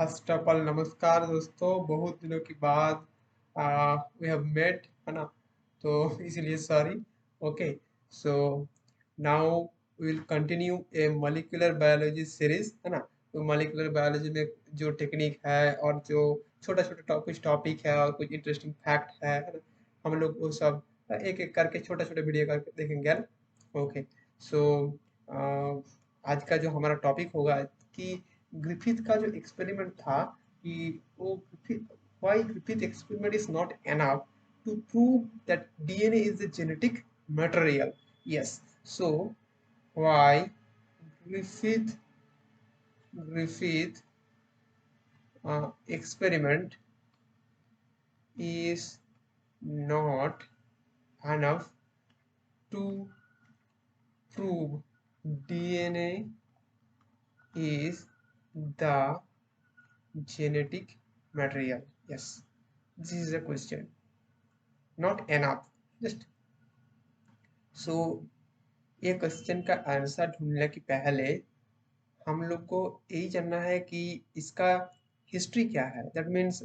First of all नमस्कार दोस्तों, बहुत दिनों के बाद वी हैव मेट, है ना। तो इसीलिए sorry. Okay, so now we will continue a molecular biology series, है ना। तो मॉलिक्यूलर बायोलॉजी में जो टेक्निक है और जो छोटा छोटा कुछ टॉपिक है और कुछ इंटरेस्टिंग फैक्ट है ना, हम लोग वो सब एक एक करके छोटा छोटा वीडियो करके देखेंगे ना। ओके, सो आज का जो हमारा टॉपिक होगा कि ग्रिफिथ का जो एक्सपेरिमेंट था कि वो why Griffith experiment is not enough to prove that DNA is a genetic material. Yes, so why Griffith Griffith experiment is not enough to prove DNA is the genetic material. Yes, this is a question. Not enough. Just so ये question का answer ढूंढने के पहले हम लोग को यही जानना है कि इसका हिस्ट्री क्या है। That means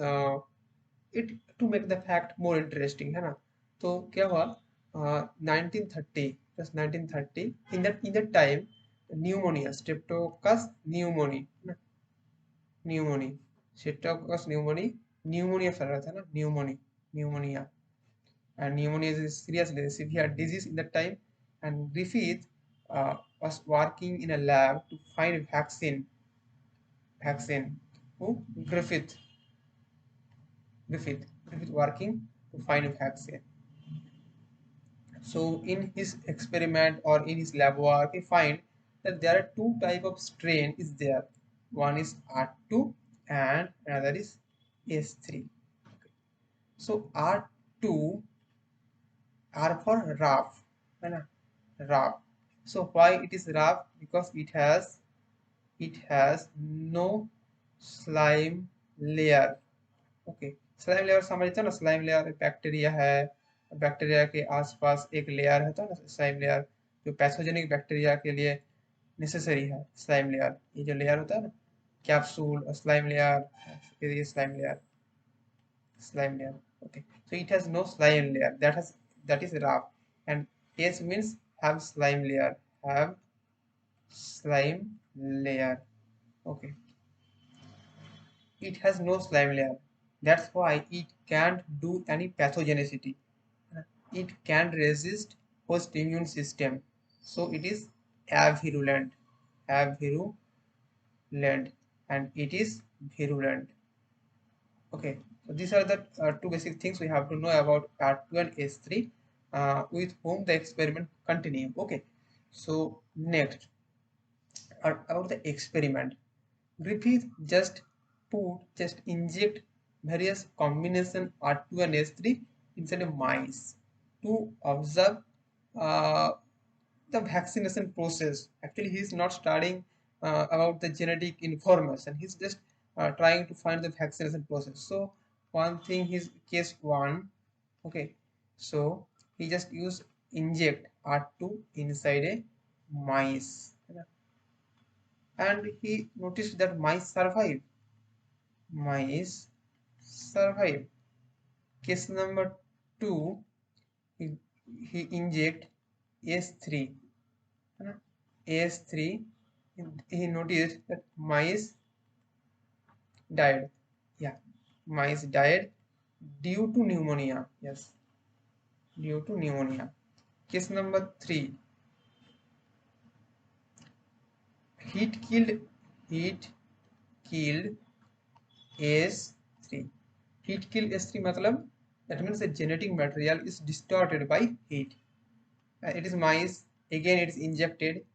it to make the fact more interesting, है ना। तो क्या हुआ, 1930 plus 1930 in that time pneumonia, streptococcus pneumoniae, है ना। न्यूमोनी, स्ट्रेप्टोकस न्यूमोनी, न्यूमोनिया फैल रहा था ना, pneumonia, and pneumonia is a serious severe disease in that time. And Griffith was working in a lab to find vaccine. Who? Griffith working to find a vaccine. So in his experiment or in his lab work, he find that there are two type of strain is there. One is R2 and another is S3. Okay. So R2 R for rough, है ना, rough. So why it is rough? Because it has no slime layer. Okay, slime layer समझते हो ना। Slime layer bacteria है, bacteria के आसपास एक layer होता है ना, स्लाइम लेयर, जो पैथोजेनिक बैक्टीरिया के लिए नेसेसरी है। स्लाइम लेयर, ये जो लेयर होता है ना, कैप्सूल स्लाइम लेयर, ये slime layer. Okay, so it has no slime layer, that is rough. And S means have slime layer. Okay, it has no slime layer, that's why it can't do any pathogenicity. It can resist host immune system, so it is avirulent, and it is virulent. Okay, so these are the two basic things we have to know about R2 and S3, with whom the experiment continue. Okay, so next about the experiment, Griffith just inject various combination R2 and S3 inside a mice to observe uh, the vaccination process. Actually, he is not studying about the genetic information. He's just trying to find the vaccination process. So one thing is case one. Okay, so he just use inject R2 inside a mice, and he noticed that mice survive. Case number two, he, he inject S3, AS3, he noticed that mice died. Yeah, mice died due to pneumonia. Yes, due to pneumonia. Case number 3, heat killed S3. Heat killed S3 matlab, that means the genetic material is distorted by heat. It is mice, again it is injected,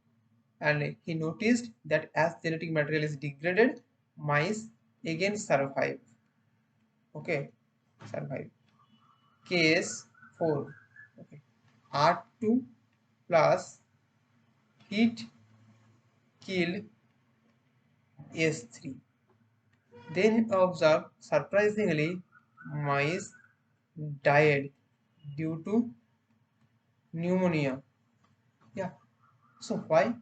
and he noticed that as genetic material is degraded, mice again survive. Okay, survive. Case 4, okay, R2 plus heat killed S3. Then observe, surprisingly, mice died due to pneumonia. Yeah, so why?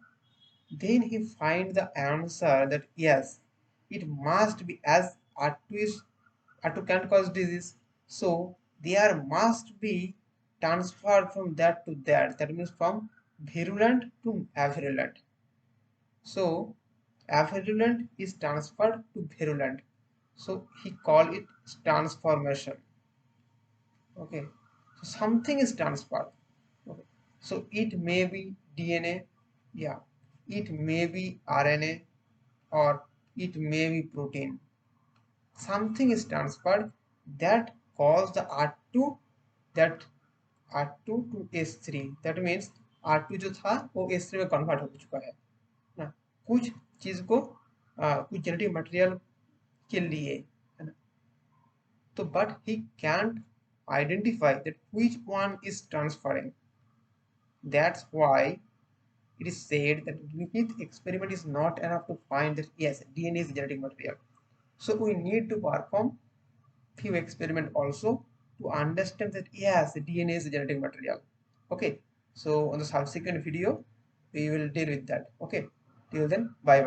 Then he find the answer that yes, it must be, as R2 can cause disease, so there must be transfer from that to that. That means from virulent to avirulent. So avirulent is transferred to virulent. So he called it transformation. Okay, so something is transferred. Okay. So it may be DNA, yeah, it may be RNA, or it may be protein. Something is transferred that cause the R2, that R2 to S3. That means R2 जो था वो S3 में convert हो चुका है ना, कुछ चीज को कुछ जेनेटिक मटेरियल के लिए, है ना. तो but he can't identify that which one is transferring. That's why it is said that Griffith experiment is not enough to find that yes, DNA is genetic material. So we need to perform few experiment also to understand that yes, DNA is genetic material. Okay, so on the subsequent video we will deal with that. Okay, till then, bye bye.